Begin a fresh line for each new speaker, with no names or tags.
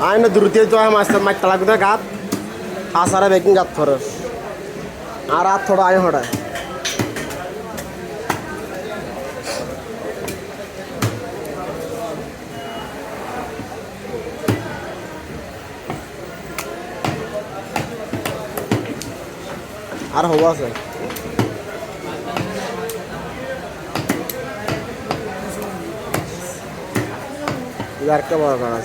ion दुरुती तो है master mic तला कुदा गात आसारा बेकिंग गात फरस आ रात थोड़ा आयो होड़ा আর হওয়া আছে यार क्या बड़ा बड़ा